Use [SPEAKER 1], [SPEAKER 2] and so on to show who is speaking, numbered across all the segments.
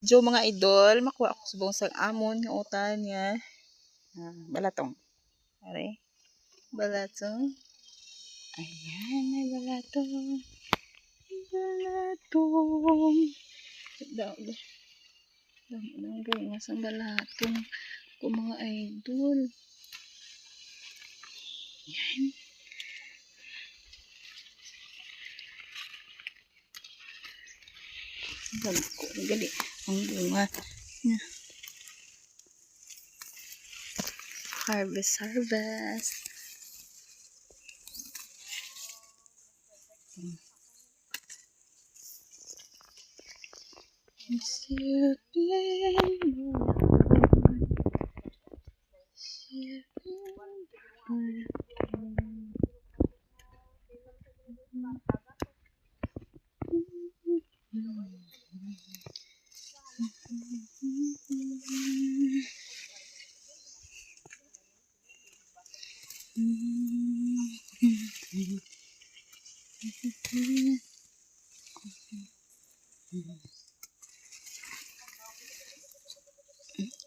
[SPEAKER 1] Jo mga idol, makuha ako subong sa amon nga utan nga balatong. Are, balatong. Ayan, may balatong. Balatong. Dami nga sa balatong ko mga idol. Ayan. Dami ko. Gali. Ang bunga. Harvest, harvest.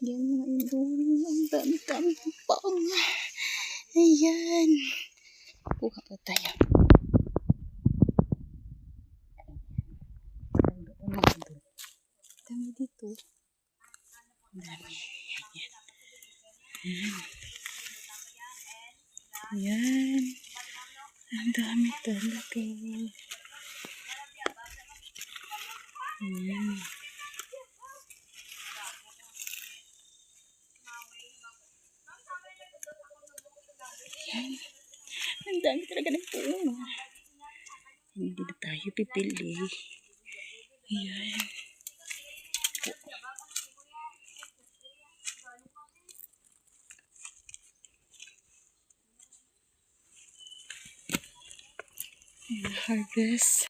[SPEAKER 1] Yan mga idol, ang dami-dami pang. Ayan. Kuha pa tayo. Dami dito. Dami. Ayan. Ayan. Ang dami talaga. Ayan. Ayan. Ang dami talaga ng bunga. Hindi na tayo pipili. Ayan. Ayan, harvest.